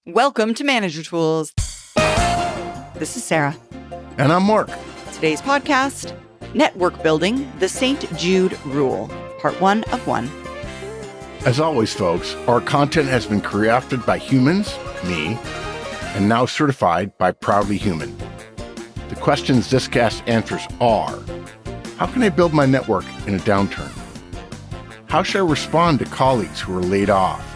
Welcome to Manager Tools. This is Sarah. And I'm Mark. Today's podcast, Network Building, the St. Jude Rule, part 1 of 1. As always, folks, our content has been crafted by humans, me, and now certified by Proudly Human. The questions this cast answers are, how can I build my network in a downturn? How should I respond to colleagues who are laid off?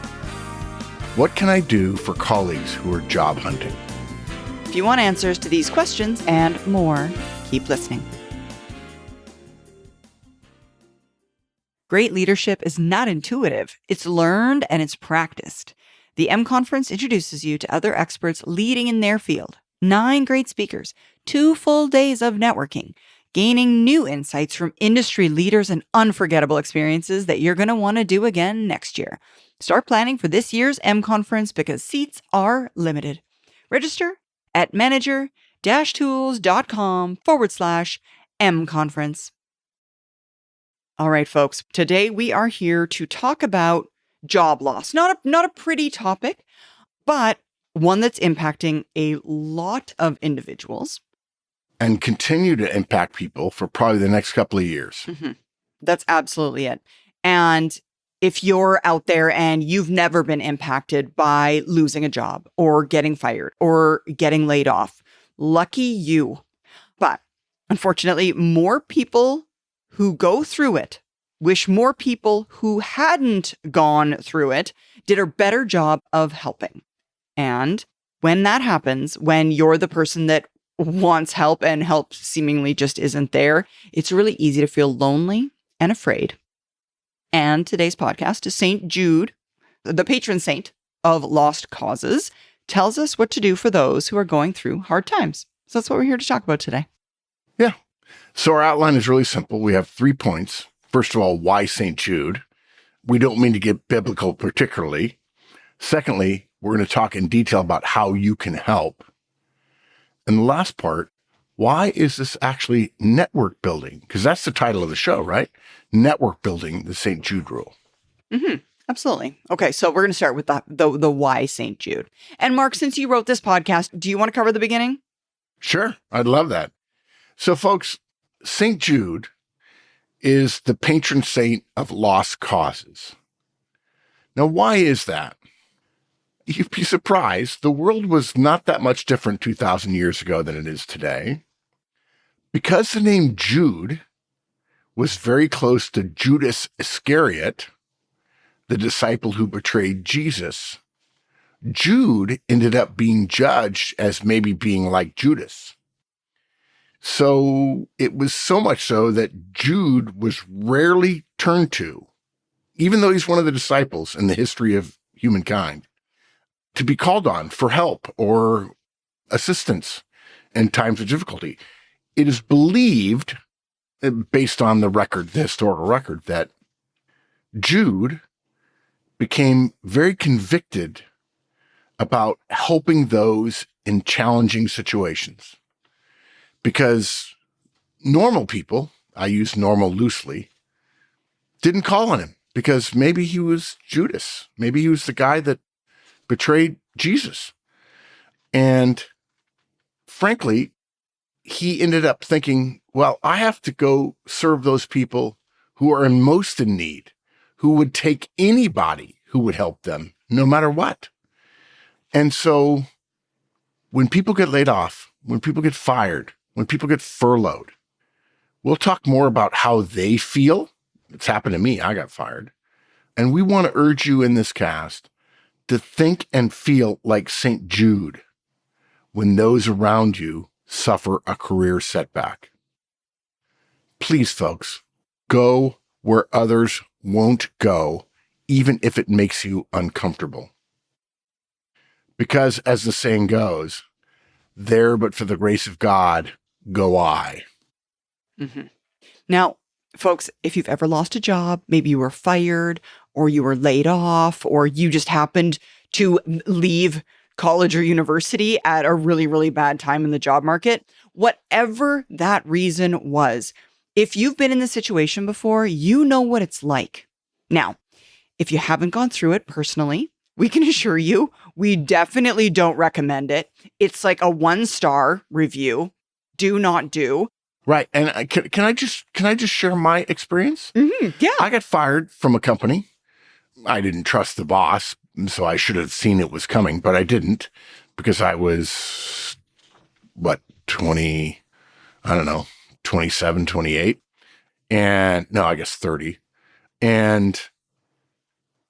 What can I do for colleagues who are job hunting? If you want answers to these questions and more, keep listening. Great leadership is not intuitive. It's learned and it's practiced. The M Conference introduces you to other experts leading in their field. 9 great speakers, 2 full days of networking, gaining new insights from industry leaders and unforgettable experiences that you're going to want to do again next year. Start planning for this year's M Conference because seats are limited. Register at manager-tools.com/M Conference. All right, folks. Today we are here to talk about job loss. Not a pretty topic, but one that's impacting a lot of individuals. And continue to impact people for probably the next couple of years. Mm-hmm. That's absolutely it. And if you're out there and you've never been impacted by losing a job or getting fired or getting laid off, lucky you. But unfortunately, more people who go through it wish more people who hadn't gone through it did a better job of helping. And when that happens, when you're the person that wants help and help seemingly just isn't there, it's really easy to feel lonely and afraid. And today's podcast is St. Jude, the patron saint of lost causes, tells us what to do for those who are going through hard times. So that's what we're here to talk about today. Yeah. So our outline is really simple. We have 3 points. First of all, why St. Jude? We don't mean to get biblical particularly. Secondly, we're going to talk in detail about how you can help. And the last part, why is this actually network building? Because that's the title of the show, right? Network Building, the St. Jude Rule. Mm-hmm. Absolutely. Okay, so we're going to start with the why St. Jude. And Mark, since you wrote this podcast, do you want to cover the beginning? Sure, I'd love that. So folks, St. Jude is the patron saint of lost causes. Now, why is that? You'd be surprised. The world was not that much different 2,000 years ago than it is today. Because the name Jude was very close to Judas Iscariot, the disciple who betrayed Jesus, Jude ended up being judged as maybe being like Judas. So it was so much so that Jude was rarely turned to, even though he's one of the disciples in the history of humankind, to be called on for help or assistance in times of difficulty. It is believed, based on the record, the historical record, that Jude became very convicted about helping those in challenging situations. Because normal people, I use normal loosely, didn't call on him because maybe he was Judas. Maybe he was the guy that betrayed Jesus. And frankly, he ended up thinking, well, I have to go serve those people who are most in need, who would take anybody who would help them, no matter what. And so when people get laid off, when people get fired, when people get furloughed, we'll talk more about how they feel. It's happened to me. I got fired. And we want to urge you in this cast to think and feel like St. Jude when those around you suffer a career setback. Please, folks, go where others won't go, even if it makes you uncomfortable. Because, as the saying goes, there but for the grace of God go I. Mm-hmm. Now, folks, if you've ever lost a job, maybe you were fired or you were laid off or you just happened to leave college or university at a really, really bad time in the job market, whatever that reason was, if you've been in this situation before, you know what it's like. Now, if you haven't gone through it personally, We can assure you, we definitely don't recommend it. It's like a 1-star review. Do not do. Right. And can I just share my experience? Yeah. I got fired from a company. I didn't trust the boss, so I should have seen it was coming, but I didn't because I was, 20, I don't know, 27, 28. And no, I guess 30. And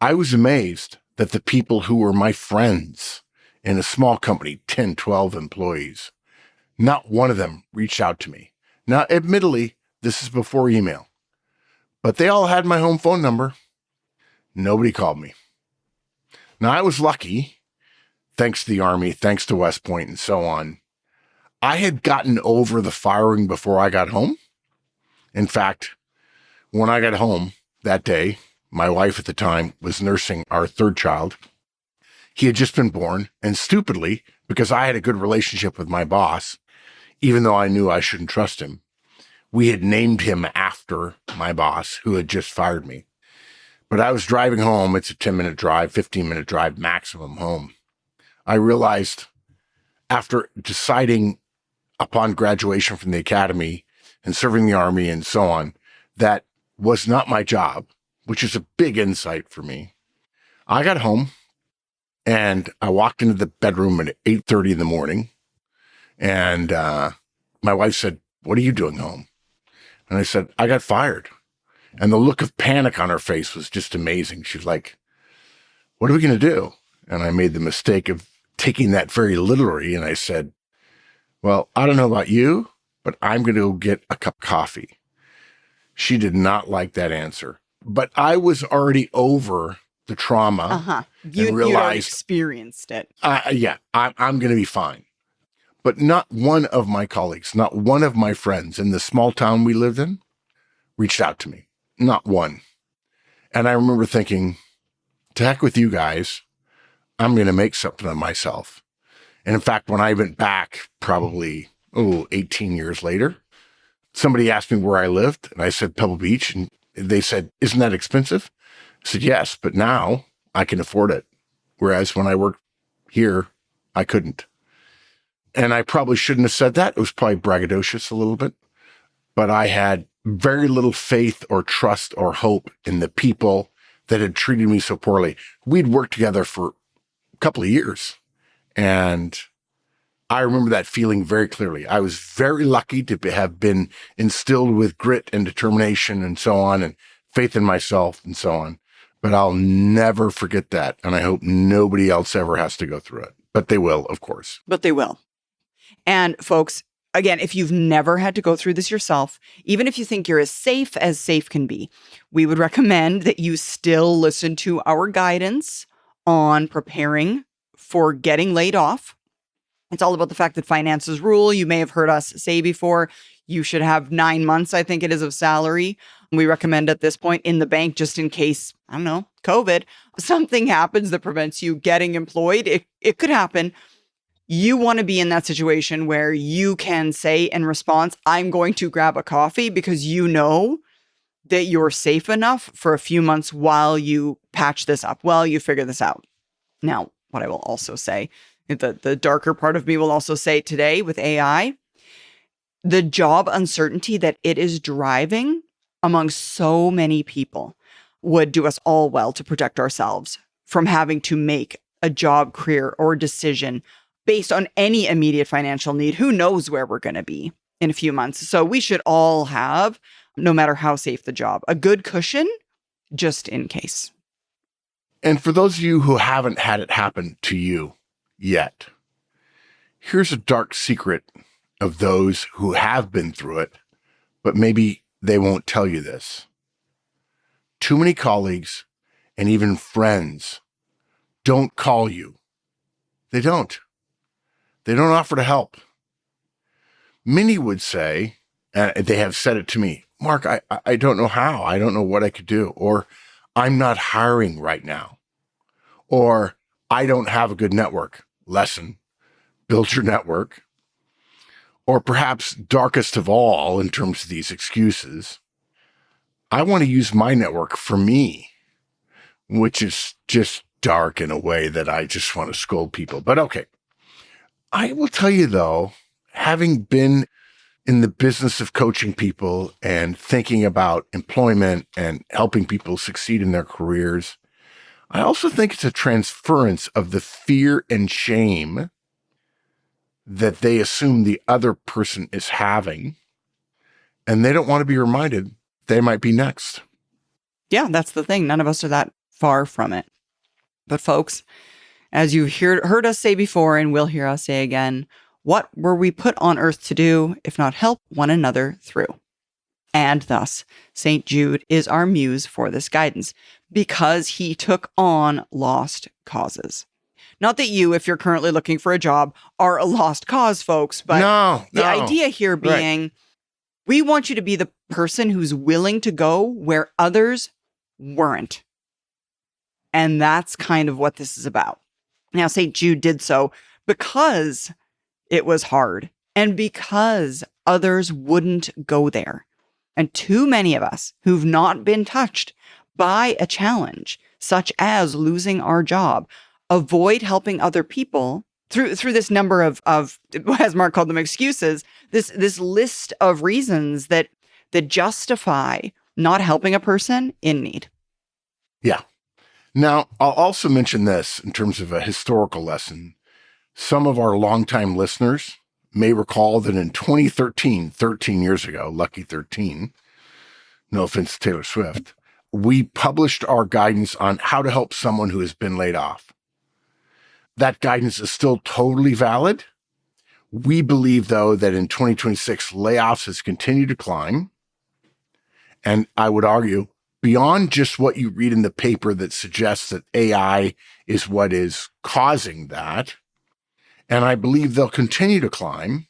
I was amazed that the people who were my friends in a small company, 10, 12 employees, not one of them reached out to me. Now, admittedly, this is before email, but they all had my home phone number. Nobody called me. Now, I was lucky, thanks to the Army, thanks to West Point, and so on. I had gotten over the firing before I got home. In fact, when I got home that day, my wife at the time was nursing our third child. He had just been born, and stupidly, because I had a good relationship with my boss, even though I knew I shouldn't trust him, we had named him after my boss who had just fired me. But I was driving home. It's a 10-minute drive, 15-minute drive maximum home. I realized after deciding upon graduation from the academy and serving the Army and so on, that was not my job, which is a big insight for me. I got home and I walked into the bedroom at 8:30 in the morning. And my wife said, "What are you doing home?" And I said, "I got fired." And the look of panic on her face was just amazing. She was like, "What are we going to do?" And I made the mistake of taking that very literally. And I said, "Well, I don't know about you, but I'm going to go get a cup of coffee." She did not like that answer, but I was already over the trauma You'd already experienced it. Yeah, I'm going to be fine. But not one of my colleagues, not one of my friends in the small town we lived in reached out to me. Not one. And I remember thinking, to heck with you guys, I'm going to make something of myself. And in fact, when I went back probably, 18 years later, somebody asked me where I lived, and I said Pebble Beach, and they said, "Isn't that expensive?" I said, "Yes, but now I can afford it." Whereas when I worked here, I couldn't. And I probably shouldn't have said that. It was probably braggadocious a little bit, but I had very little faith or trust or hope in the people that had treated me so poorly. We'd worked together for a couple of years, and I remember that feeling very clearly. I was very lucky to have been instilled with grit and determination and so on, and faith in myself and so on. But I'll never forget that. And I hope nobody else ever has to go through it. But they will, of course. But they will. And folks, again, if you've never had to go through this yourself, even if you think you're as safe can be, we would recommend that you still listen to our guidance on preparing for getting laid off. It's all about the fact that finances rule. You may have heard us say before, you should have 9 months, I think it is, of salary. We recommend at this point in the bank, just in case, I don't know, COVID, something happens that prevents you getting employed. It could happen. You want to be in that situation where you can say in response, "I'm going to grab a coffee," because you know that you're safe enough for a few months while you patch this up, while you figure this out. Now, what I will also say, the darker part of me will also say today with AI, the job uncertainty that it is driving among so many people would do us all well to protect ourselves from having to make a job, career, or decision based on any immediate financial need. Who knows where we're going to be in a few months? So we should all have, no matter how safe the job, a good cushion just in case. And for those of you who haven't had it happen to you yet, here's a dark secret of those who have been through it, but maybe they won't tell you this. Too many colleagues and even friends don't call you. They don't. They don't offer to help. Many would say, and they have said it to me, "Mark, I don't know how. I don't know what I could do." Or, "I'm not hiring right now." Or, "I don't have a good network." Lesson, build your network. Or perhaps darkest of all in terms of these excuses, "I want to use my network for me," which is just dark in a way that I just want to scold people. But okay. I will tell you though, having been in the business of coaching people and thinking about employment and helping people succeed in their careers, I also think it's a transference of the fear and shame that they assume the other person is having, and they don't want to be reminded they might be next. Yeah, that's the thing. None of us are that far from it. But folks, as you've heard us say before and will hear us say again, what were we put on earth to do if not help one another through? And thus, St. Jude is our muse for this guidance because he took on lost causes. Not that you, if you're currently looking for a job, are a lost cause, folks, but the idea here being, we want you to be the person who's willing to go where others weren't. And that's kind of what this is about. Now, St. Jude did so because it was hard and because others wouldn't go there. And too many of us who've not been touched by a challenge, such as losing our job, avoid helping other people through this number of, as Mark called them, excuses, this list of reasons that justify not helping a person in need. Yeah. Now, I'll also mention this in terms of a historical lesson. Some of our longtime listeners may recall that in 2013, 13 years ago, lucky 13, no offense to Taylor Swift, we published our guidance on how to help someone who has been laid off. That guidance is still totally valid. We believe, though, that in 2026, layoffs has continued to climb. And I would argue, beyond just what you read in the paper that suggests that AI is what is causing that, and I believe they'll continue to climb.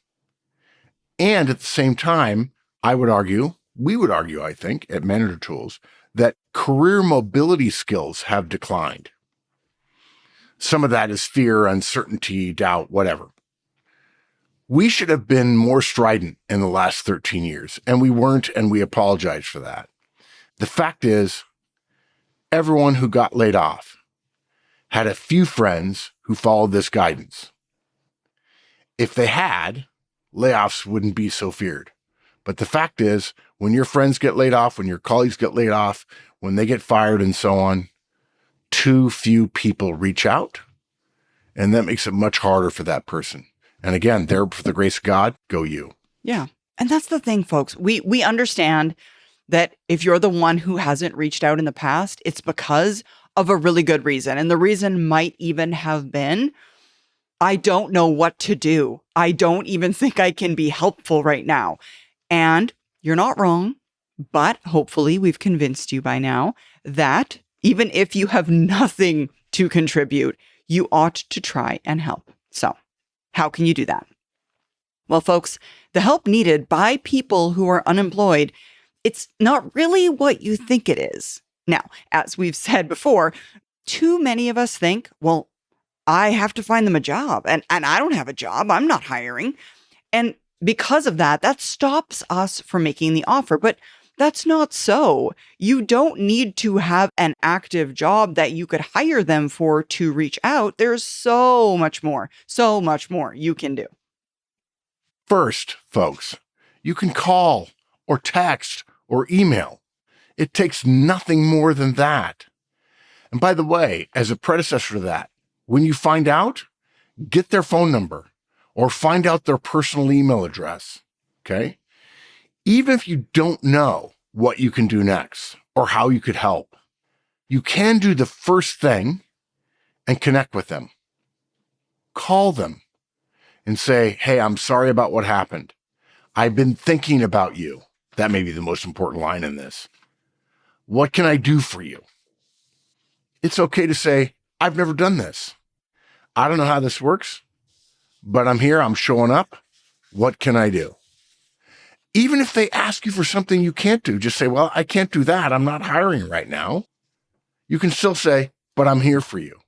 And at the same time, we would argue, I think, at Manager Tools, that career mobility skills have declined. Some of that is fear, uncertainty, doubt, whatever. We should have been more strident in the last 13 years, and we weren't, and we apologize for that. The fact is, everyone who got laid off had a few friends who followed this guidance. If they had, layoffs wouldn't be so feared. But the fact is, when your friends get laid off, when your colleagues get laid off, when they get fired and so on, too few people reach out, and that makes it much harder for that person. And again, there, for the grace of God, go you. Yeah. And that's the thing, folks. We understand that if you're the one who hasn't reached out in the past, it's because of a really good reason. And the reason might even have been, I don't know what to do. I don't even think I can be helpful right now. And you're not wrong, but hopefully we've convinced you by now that even if you have nothing to contribute, you ought to try and help. So, how can you do that? Well, folks, the help needed by people who are unemployed, it's not really what you think it is. Now, as we've said before, too many of us think, well, I have to find them a job, and I don't have a job. I'm not hiring. And because of that, that stops us from making the offer. But that's not so. You don't need to have an active job that you could hire them for to reach out. There's so much more you can do. First, folks, you can call or text or email. It takes nothing more than that. And by the way, as a predecessor to that, when you find out, get their phone number or find out their personal email address, okay? Even if you don't know what you can do next or how you could help, you can do the first thing and connect with them. Call them and say, hey, I'm sorry about what happened. I've been thinking about you. That may be the most important line in this. What can I do for you? It's okay to say, I've never done this. I don't know how this works, but I'm here. I'm showing up. What can I do? Even if they ask you for something you can't do, just say, well, I can't do that. I'm not hiring right now. You can still say, but I'm here for you.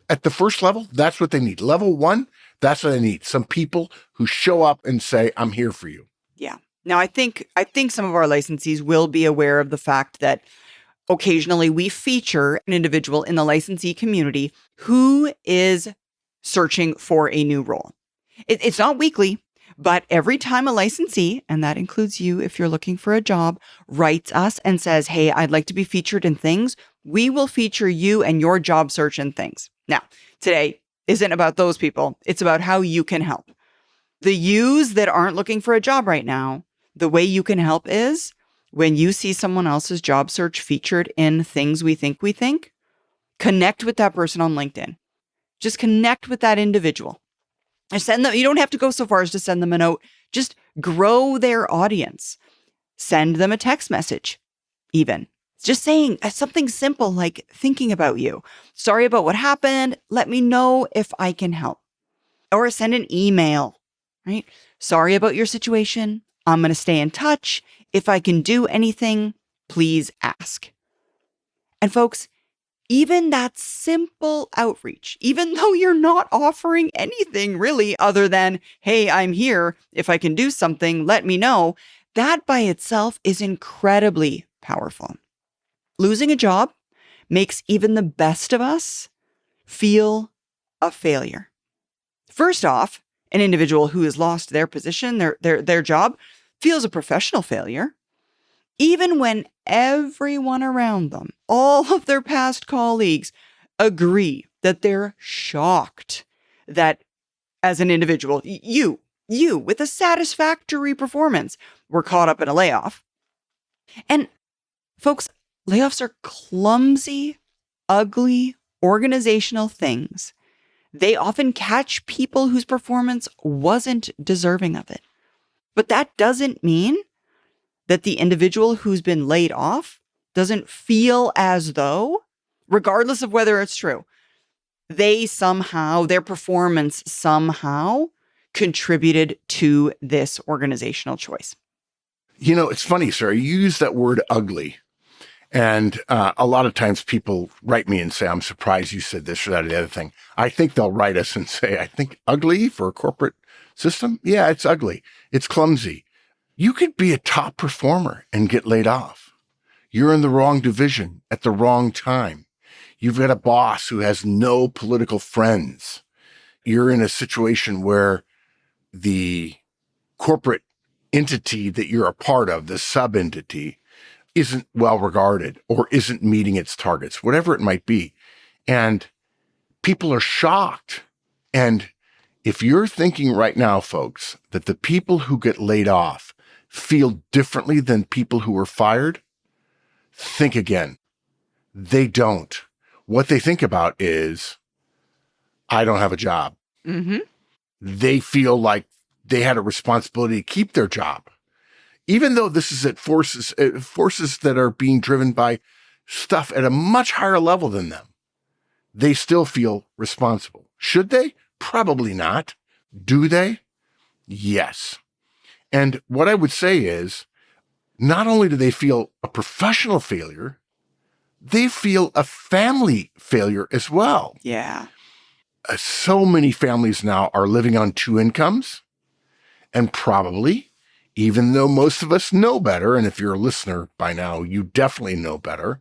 At the first level, that's what they need. Level 1, that's what they need. Some people who show up and say, I'm here for you. Yeah. Now, I think some of our licensees will be aware of the fact that occasionally we feature an individual in the licensee community who is searching for a new role. It's not weekly, but every time a licensee, and that includes you if you're looking for a job, writes us and says, hey, I'd like to be featured in things, we will feature you and your job search in things. Now, today isn't about those people. It's about how you can help. The yous that aren't looking for a job right now, the way you can help is when you see someone else's job search featured in things we think, connect with that person on LinkedIn. Just connect with that individual. And send them, you don't have to go so far as to send them a note. Just grow their audience. Send them a text message, even. Just saying something simple like thinking about you. Sorry about what happened. Let me know if I can help. Or send an email, right? Sorry about your situation. I'm going to stay in touch. If I can do anything, please ask. And folks, even that simple outreach, even though you're not offering anything really other than, hey, I'm here. If I can do something, let me know. That by itself is incredibly powerful. Losing a job makes even the best of us feel a failure. First off, an individual who has lost their position, their job, feels a professional failure. Even when everyone around them, all of their past colleagues, agree that they're shocked that as an individual, you with a satisfactory performance were caught up in a layoff. And folks, layoffs are clumsy, ugly, organizational things. They often catch people whose performance wasn't deserving of it. But that doesn't mean that the individual who's been laid off doesn't feel as though, regardless of whether it's true, their performance somehow contributed to this organizational choice. You know, it's funny, Sarah, you use that word ugly. And a lot of times people write me and say, I'm surprised you said this or that or the other thing. I think they'll write us and say, I think ugly for a corporate system? Yeah, it's ugly. It's clumsy. You could be a top performer and get laid off. You're in the wrong division at the wrong time. You've got a boss who has no political friends. You're in a situation where the corporate entity that you're a part of, the sub-entity, isn't well regarded or isn't meeting its targets, whatever it might be. And people are shocked. And if you're thinking right now, folks, that the people who get laid off feel differently than people who were fired, think again. They don't. What they think about is, I don't have a job. Mm-hmm. They feel like they had a responsibility to keep their job. Even though this is at forces that are being driven by stuff at a much higher level than them, they still feel responsible. Should they? Probably not. Do they? Yes. And what I would say is, not only do they feel a professional failure, they feel a family failure as well. Yeah. So many families now are living on two incomes, and probably, even though most of us know better, and if you're a listener by now, you definitely know better,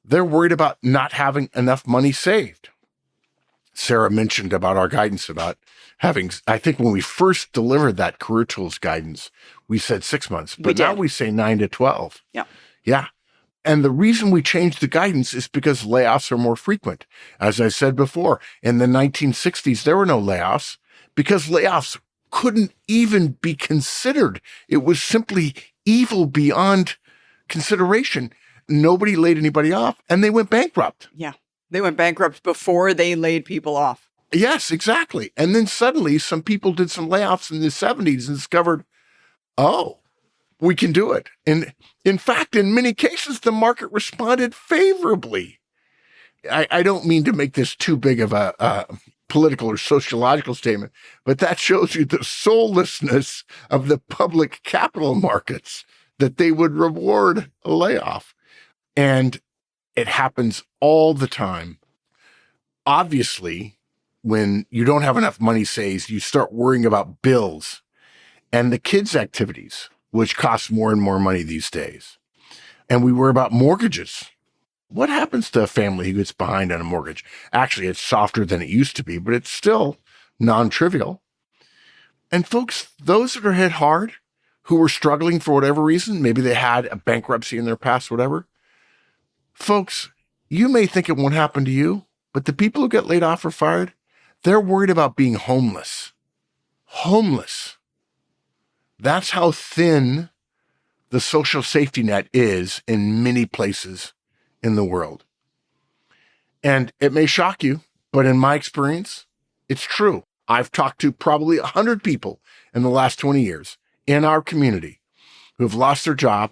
they're worried about not having enough money saved. Sarah mentioned about our guidance about having, I think when we first delivered that career tools guidance, we said 6 months, but now we say 9 to 12. Yeah. Yeah. And the reason we changed the guidance is because layoffs are more frequent. As I said before, in the 1960s, there were no layoffs because layoffs couldn't even be considered. It was simply evil beyond consideration. Nobody laid anybody off and they went bankrupt. Yeah. They went bankrupt before they laid people off. Yes, exactly. And then suddenly some people did some layoffs in the 70s and discovered, oh, we can do it. And in fact, in many cases, the market responded favorably. I don't mean to make this too big of a political or sociological statement, but that shows you the soullessness of the public capital markets, that they would reward a layoff. And it happens all the time. Obviously, when you don't have enough money saved, you start worrying about bills and the kids' activities, which cost more and more money these days. And we worry about mortgages. What happens to a family who gets behind on a mortgage? Actually, it's softer than it used to be, but it's still non-trivial. And folks, those that are hit hard, who were struggling for whatever reason, maybe they had a bankruptcy in their past, whatever. Folks, you may think it won't happen to you, but the people who get laid off or fired, they're worried about being homeless. Homeless. That's how thin the social safety net is in many places in the world. And it may shock you, but in my experience, it's true. I've talked to probably 100 people in the last 20 years in our community who have lost their job,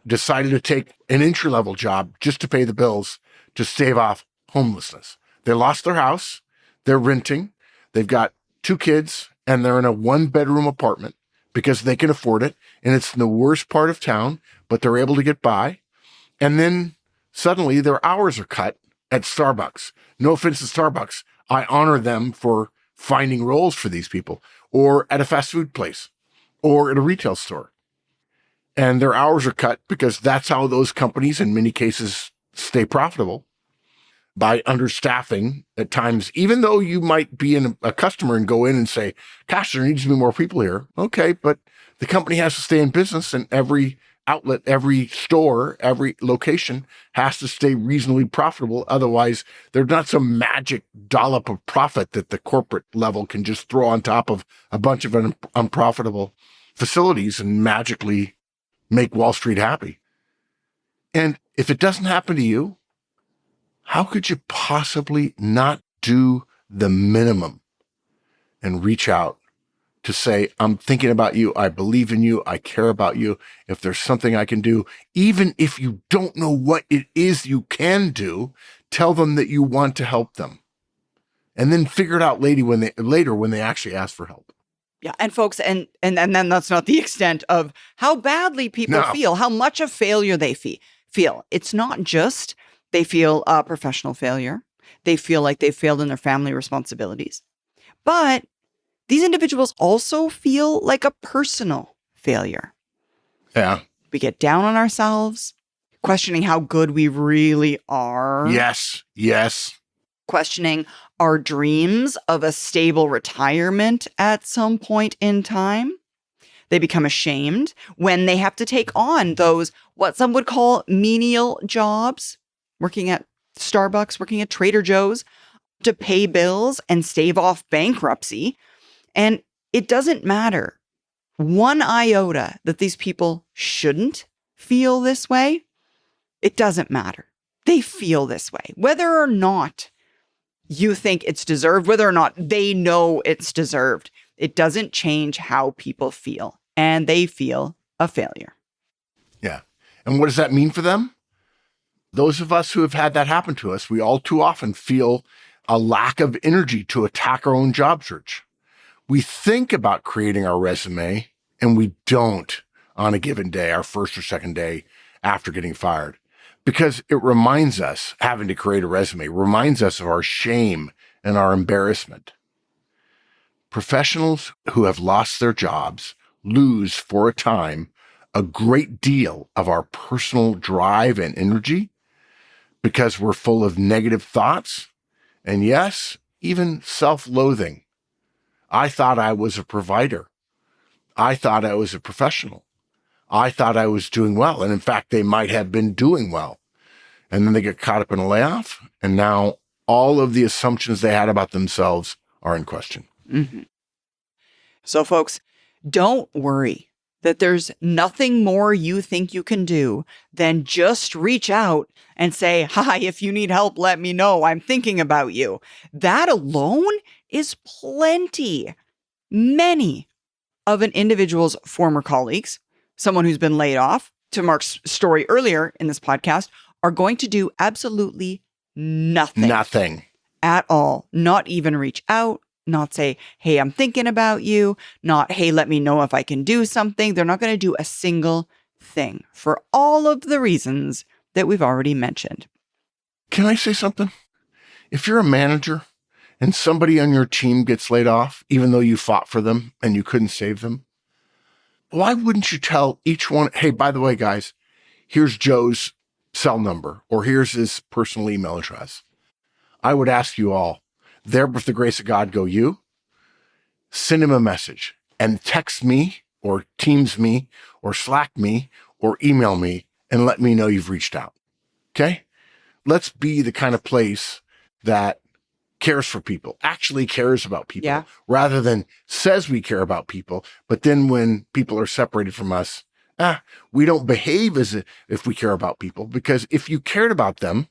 decided to take an entry-level job just to pay the bills to stave off homelessness. They lost their house, they're renting, they've got 2 kids, and they're in a 1-bedroom apartment because they can afford it, and it's in the worst part of town, but they're able to get by. And then suddenly their hours are cut at Starbucks. No offense to Starbucks. I honor them for finding roles for these people, or at a fast food place, or at a retail store. And their hours are cut because that's how those companies in many cases stay profitable, by understaffing at times. Even though you might be a customer and go in and say, gosh, there needs to be more people here. Okay, but the company has to stay in business, and every outlet, every store, every location has to stay reasonably profitable. Otherwise, there's not some magic dollop of profit that the corporate level can just throw on top of a bunch of unprofitable facilities and magically make Wall Street happy. And if it doesn't happen to you, how could you possibly not do the minimum and reach out to say, I'm thinking about you, I believe in you, I care about you. If there's something I can do, even if you don't know what it is you can do, tell them that you want to help them. And then figure it out later when they actually ask for help. Yeah. And folks, and then that's not the extent of how badly people feel, how much of failure they feel. It's not just they feel a professional failure. They feel like they've failed in their family responsibilities. But these individuals also feel like a personal failure. Yeah. We get down on ourselves, questioning how good we really are. Yes. Questioning our dreams of a stable retirement at some point in time. They become ashamed when they have to take on those, what some would call menial jobs, working at Starbucks, working at Trader Joe's, to pay bills and stave off bankruptcy. And it doesn't matter one iota that these people shouldn't feel this way. It doesn't matter. They feel this way, whether or not you think it's deserved, whether or not they know it's deserved. It doesn't change how people feel, and they feel a failure. Yeah. And what does that mean for them? Those of us who have had that happen to us, we all too often feel a lack of energy to attack our own job search. We think about creating our resume, and we don't on a given day, our first or second day after getting fired, because it reminds us, having to create a resume reminds us of our shame and our embarrassment. Professionals who have lost their jobs lose for a time a great deal of our personal drive and energy because we're full of negative thoughts and, yes, even self-loathing. I thought I was a provider. I thought I was a professional. I thought I was doing well. And in fact, they might have been doing well. And then they get caught up in a layoff. And now all of the assumptions they had about themselves are in question. Mm-hmm. So folks, don't worry that there's nothing more you think you can do than just reach out and say, hi, if you need help, let me know. I'm thinking about you. That alone is plenty. Many of an individual's former colleagues, someone who's been laid off, to Mark's story earlier in this podcast, are going to do absolutely nothing. Nothing. At all. Not even reach out. Not say, hey, I'm thinking about you. Not, hey, let me know if I can do something. They're not going to do a single thing for all of the reasons that we've already mentioned. Can I say something? If you're a manager and somebody on your team gets laid off, even though you fought for them and you couldn't save them, why wouldn't you tell each one, hey, by the way, guys, here's Joe's cell number, or here's his personal email address. I would ask you all, there with the grace of God go you, send him a message and text me or Teams me or Slack me or email me and let me know you've reached out. Okay? Let's be the kind of place that cares for people, actually cares about people, rather than says we care about people. But then when people are separated from us, we don't behave as if we care about people, because if you cared about them,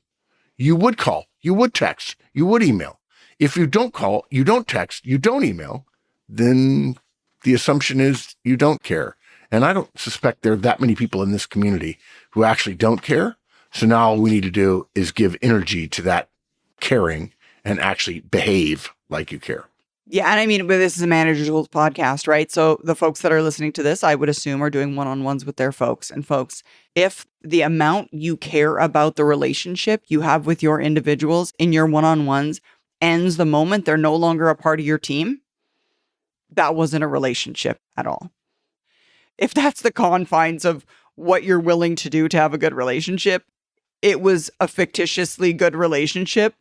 you would call, you would text, you would email. If you don't call, you don't text, you don't email, then the assumption is you don't care. And I don't suspect there are that many people in this community who actually don't care. So now all we need to do is give energy to that caring and actually behave like you care. Yeah. And I mean, but this is a Manager Tools podcast, right? So the folks that are listening to this, I would assume, are doing one-on-ones with their folks. And folks, if the amount you care about the relationship you have with your individuals in your one-on-ones ends the moment they're no longer a part of your team, that wasn't a relationship at all. If that's the confines of what you're willing to do to have a good relationship, it was a fictitiously good relationship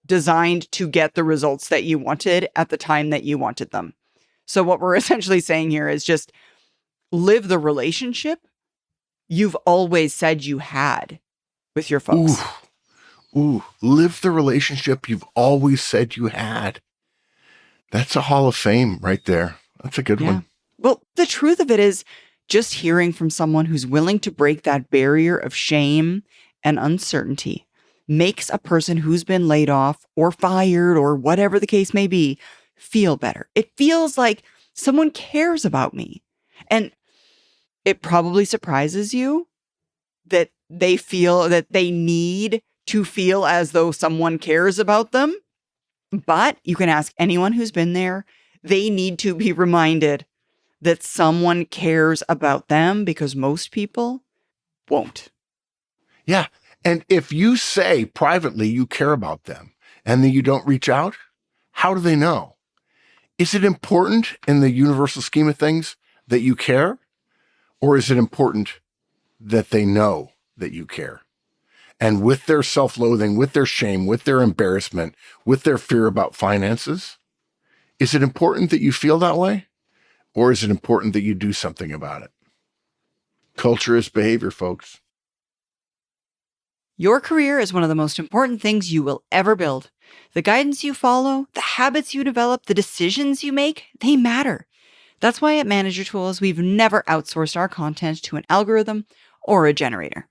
designed to get the results that you wanted at the time that you wanted them. So what we're essentially saying here is just live the relationship you've always said you had with your folks. Ooh, live the relationship you've always said you had. That's a Hall of Fame right there. That's a good one. Well, the truth of it is just hearing from someone who's willing to break that barrier of shame and uncertainty makes a person who's been laid off or fired or whatever the case may be feel better. It feels like someone cares about me. And it probably surprises you that they feel that they need to feel as though someone cares about them. But you can ask anyone who's been there. They need to be reminded that someone cares about them, because most people won't. Yeah. And if you say privately you care about them and then you don't reach out, how do they know? Is it important in the universal scheme of things that you care? Or is it important that they know that you care? And with their self-loathing, with their shame, with their embarrassment, with their fear about finances, is it important that you feel that way? Or is it important that you do something about it? Culture is behavior, folks. Your career is one of the most important things you will ever build. The guidance you follow, the habits you develop, the decisions you make, they matter. That's why at Manager Tools, we've never outsourced our content to an algorithm or a generator.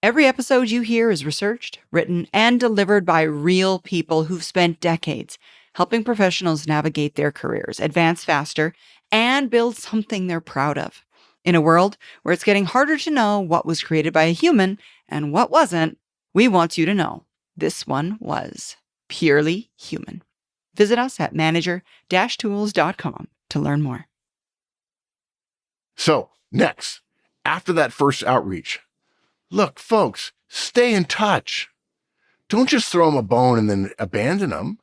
Every episode you hear is researched, written, and delivered by real people who've spent decades helping professionals navigate their careers, advance faster, and build something they're proud of. In a world where it's getting harder to know what was created by a human and what wasn't, we want you to know this one was purely human. Visit us at manager-tools.com to learn more. So next, after that first outreach, look, folks, stay in touch. Don't just throw them a bone and then abandon them.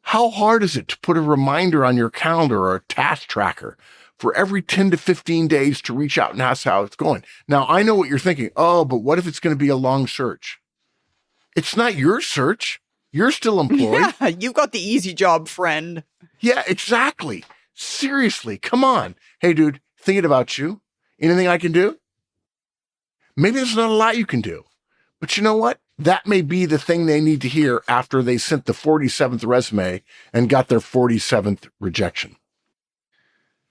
How hard is it to put a reminder on your calendar or a task tracker for every 10 to 15 days to reach out and ask how it's going? Now, I know what you're thinking. Oh, but what if it's going to be a long search? It's not your search. You're still employed. Yeah, you've got the easy job, friend. Yeah, exactly. Seriously, come on. Hey, dude, thinking about you. Anything I can do? Maybe there's not a lot you can do. But you know what? That may be the thing they need to hear after they sent the 47th resume and got their 47th rejection.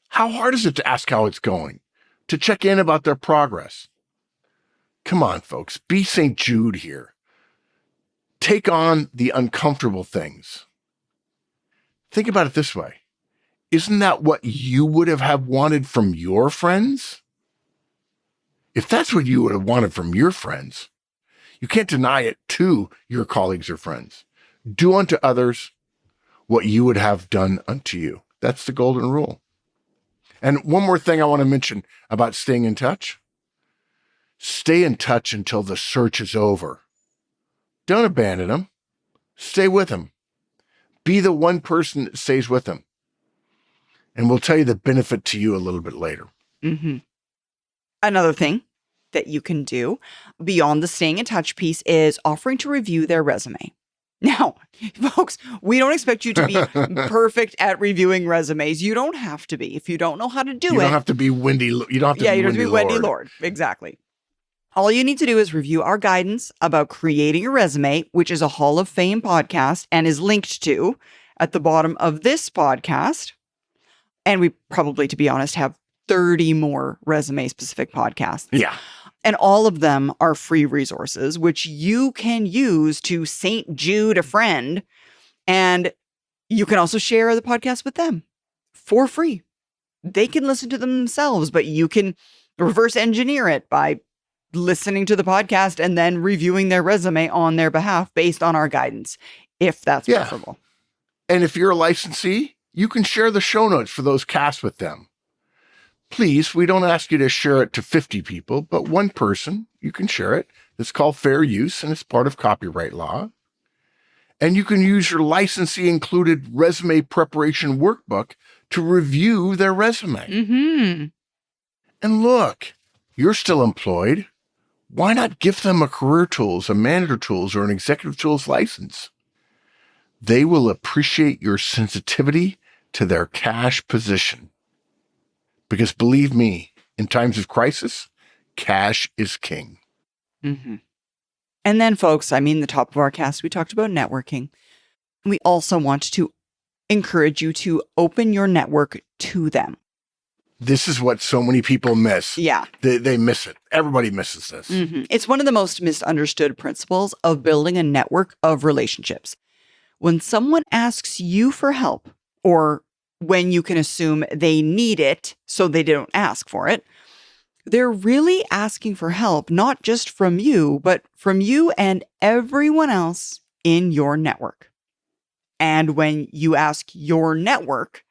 How hard is it to ask how it's going? To check in about their progress? Come on, folks. Be St. Jude here. Take on the uncomfortable things. Think about it this way. Isn't that what you would have wanted from your friends? If that's what you would have wanted from your friends, you can't deny it to your colleagues or friends. Do unto others what you would have done unto you. That's the golden rule. And one more thing I want to mention about staying in touch. Stay in touch until the search is over. Don't abandon them. Stay with them. Be the one person that stays with them. And we'll tell you the benefit to you a little bit later. Mm-hmm. Another thing, that you can do beyond the staying in touch piece is offering to review their resume. Now, folks, we don't expect you to be perfect at reviewing resumes. You don't have to be. If you don't know how to do it. You don't have to be Wendy. You don't have to Yeah, be you don't have to be Wendy Lord. Lord. Exactly. All you need to do is review our guidance about creating a resume, which is a Hall of Fame podcast and is linked to at the bottom of this podcast. And we probably, to be honest, have 30 more resume-specific podcasts. Yeah. And all of them are free resources, which you can use to St. Jude a friend. And you can also share the podcast with them for free. They can listen to them themselves, but you can reverse engineer it by listening to the podcast and then reviewing their resume on their behalf based on our guidance, if that's preferable. And if you're a licensee, you can share the show notes for those casts with them. Please, we don't ask you to share it to 50 people, but one person, you can share it. It's called fair use, and it's part of copyright law. And you can use your licensee-included resume preparation workbook to review their resume. Mm-hmm. And look, you're still employed. Why not give them a career tools, a manager tools, or an executive tools license? They will appreciate your sensitivity to their cash position. Because believe me, in times of crisis, cash is king. Mm-hmm. And then, folks, the top of our cast, we talked about networking. We also want to encourage you to open your network to them. This is what so many people miss. Yeah. They miss it. Everybody misses this. Mm-hmm. It's one of the most misunderstood principles of building a network of relationships. When someone asks you for help, or when you can assume they need it so they don't ask for it, they're really asking for help, not just from you, but from you and everyone else in your network. And when you ask your network,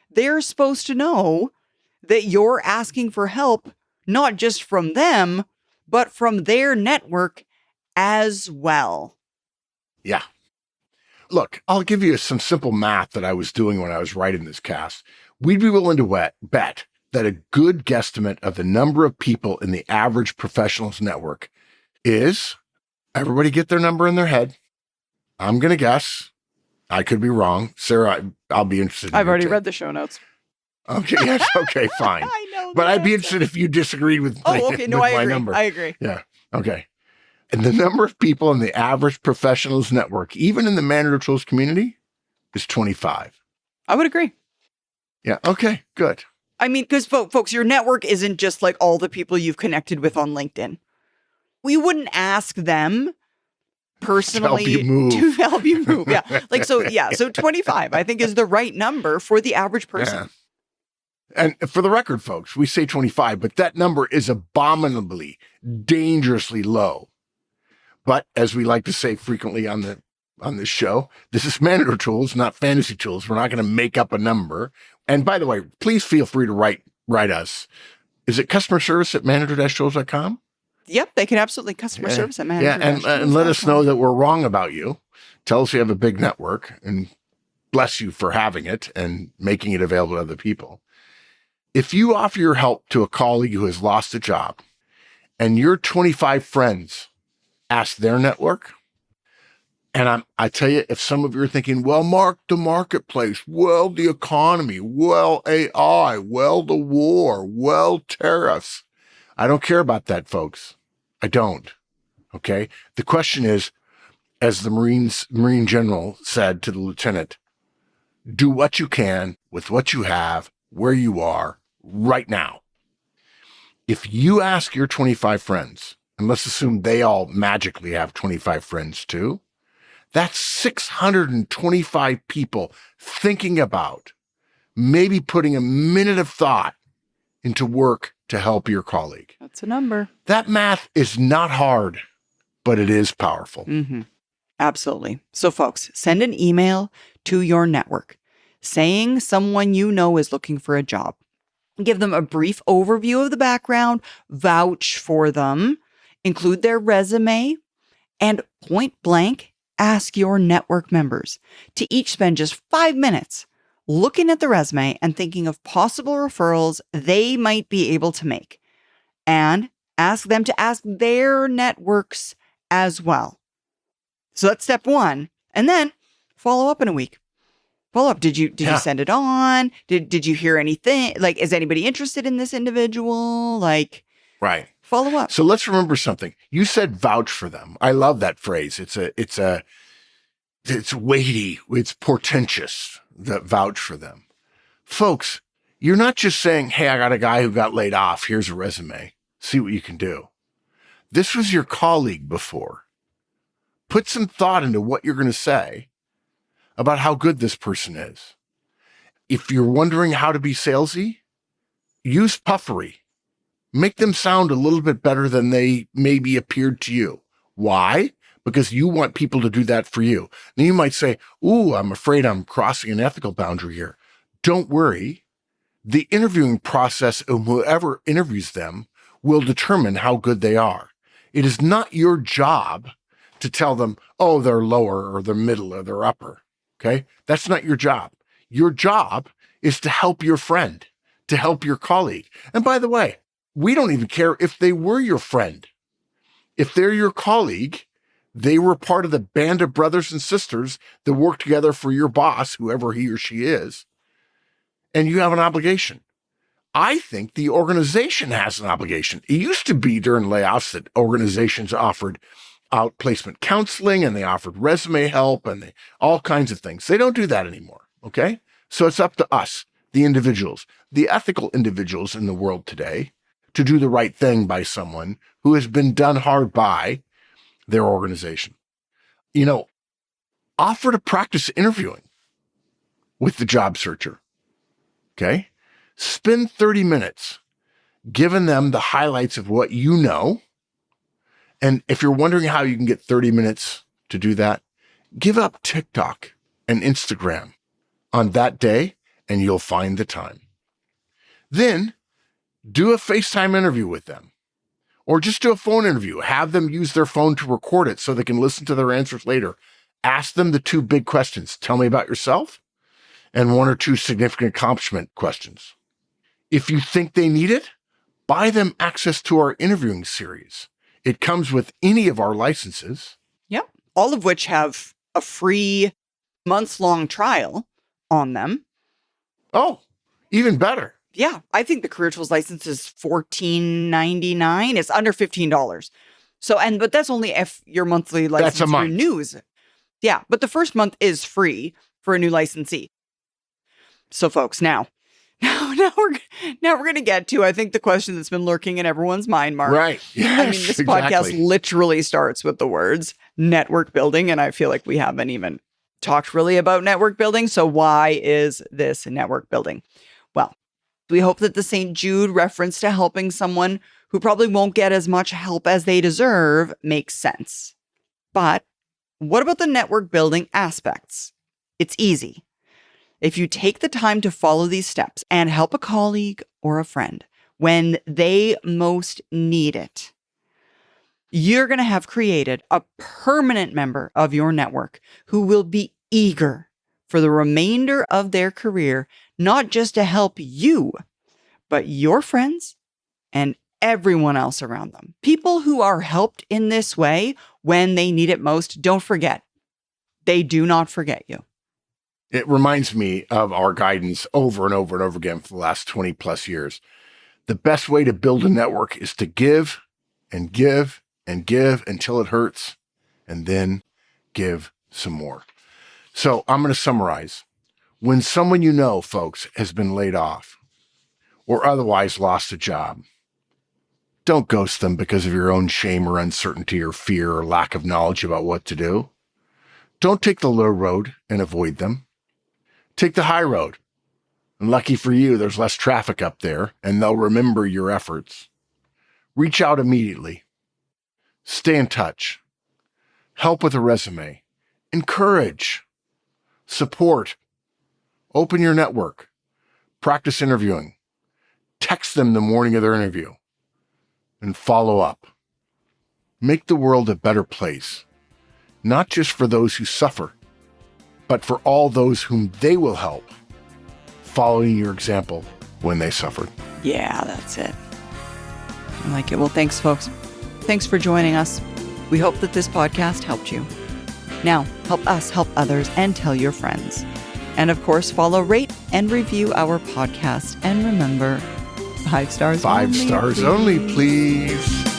they're supposed to know that you're asking for help, not just from them, but from their network as well. Yeah. Look, I'll give you some simple math that I was doing when I was writing this cast. We'd be willing to bet that a good guesstimate of the number of people in the average professionals network is, everybody get their number in their head. I'm going to guess. I could be wrong. Sarah, I'll be interested. I've already read the show notes. Okay, yes, okay, fine. I know. But I'd be interested if you disagreed with I agree. my number. I agree. Yeah, okay. And the number of people in the average professionals network, even in the manager tools community, is 25. I would agree. Yeah, okay, good. Because folks, your network isn't just like all the people you've connected with on LinkedIn. We wouldn't ask them personally to help you move. Yeah. So 25, I think, is the right number for the average person. Yeah. And for the record, folks, we say 25, but that number is abominably, dangerously low. But as we like to say frequently on this show, this is manager tools, not fantasy tools. We're not going to make up a number. And by the way, please feel free to write us. Is it customer service at manager-tools.com? Yep, they can absolutely customer service at manager. Yeah, and let us know that we're wrong about you. Tell us you have a big network, and bless you for having it and making it available to other people. If you offer your help to a colleague who has lost a job, and your 25 friends ask their network, and I tell you, if some of you are thinking, well, Mark, the marketplace, well, the economy, well, AI, well, the war, well, tariffs. I don't care about that, folks. I don't. Okay. The question is, as the Marine general said to the lieutenant, do what you can with what you have, where you are right now. If you ask your 25 friends, and let's assume they all magically have 25 friends too, that's 625 people thinking about, maybe putting a minute of thought into work to help your colleague. That's a number. That math is not hard, but it is powerful. Mm-hmm. Absolutely. So folks, send an email to your network saying someone you know is looking for a job. Give them a brief overview of the background, vouch for them, include their resume, and point blank, ask your network members to each spend just 5 minutes looking at the resume and thinking of possible referrals they might be able to make. And Ask them to ask their networks as well. So that's step one. And then follow up in a week. Follow up. Did you send it on? Did you hear anything? Like, is anybody interested in this individual? Like, right. Follow up. So let's remember something. You said vouch for them. I love that phrase. It's weighty. It's portentous, that vouch for them. Folks, you're not just saying, hey, I got a guy who got laid off. Here's a resume. See what you can do. This was your colleague before. Put some thought into what you're going to say about how good this person is. If you're wondering how to be salesy, use puffery. Make them sound a little bit better than they maybe appeared to you. Why? Because you want people to do that for you. Now you might say, ooh, I'm afraid I'm crossing an ethical boundary here. Don't worry. The interviewing process of whoever interviews them will determine how good they are. It is not your job to tell them, oh, they're lower or they're middle or they're upper. Okay? That's not your job. Your job is to help your friend, to help your colleague. And by the way, we don't even care if they were your friend. If they're your colleague, they were part of the band of brothers and sisters that work together for your boss, whoever he or she is, and you have an obligation. I think the organization has an obligation. It used to be during layoffs that organizations offered outplacement counseling and they offered resume help and all kinds of things. They don't do that anymore, okay? So it's up to us, the individuals, the ethical individuals in the world today, to do the right thing by someone who has been done hard by their organization. You know, offer to practice interviewing with the job searcher, okay? Spend 30 minutes giving them the highlights of what you know. And if you're wondering how you can get 30 minutes to do that, give up TikTok and Instagram on that day and you'll find the time. Then do a FaceTime interview with them or just do a phone interview. Have them use their phone to record it so they can listen to their answers later. Ask them the two big questions. Tell me about yourself and one or two significant accomplishment questions. If you think they need it, buy them access to our interviewing series. It comes with any of our licenses. Yep. All of which have a free months-long trial on them. Oh, even better. Yeah. I think the Career Tools license is $14.99. It's under $15. But that's only if your monthly license renews. Yeah. But the first month is free for a new licensee. So folks, now we're going to get to, I think, the question that's been lurking in everyone's mind, Mark. Right. Yes, I mean, this podcast literally starts with the words network building, and I feel like we haven't even talked really about network building. So why is this network building? Well, we hope that the St. Jude reference to helping someone who probably won't get as much help as they deserve makes sense. But what about the network building aspects? It's easy. If you take the time to follow these steps and help a colleague or a friend when they most need it, you're going to have created a permanent member of your network who will be eager for the remainder of their career, not just to help you, but your friends and everyone else around them. People who are helped in this way when they need it most, don't forget. They do not forget you. It reminds me of our guidance over and over and over again for the last 20 plus years. The best way to build a network is to give and give and give until it hurts, and then give some more. So I'm going to summarize. When someone you know, folks, has been laid off or otherwise lost a job, don't ghost them because of your own shame or uncertainty or fear or lack of knowledge about what to do. Don't take the low road and avoid them. Take the high road. And lucky for you, there's less traffic up there, and they'll remember your efforts. Reach out immediately. Stay in touch. Help with a resume. Encourage. Support. Open your network. Practice interviewing. Text them the morning of their interview. And follow up. Make the world a better place, not just for those who suffer, but for all those whom they will help, following your example when they suffered. Yeah, that's it. I like it. Well, thanks, folks. Thanks for joining us. We hope that this podcast helped you. Now, help us help others and tell your friends. And of course, follow, rate, and review our podcast. And remember, 5 stars 5 only, stars please. only, please.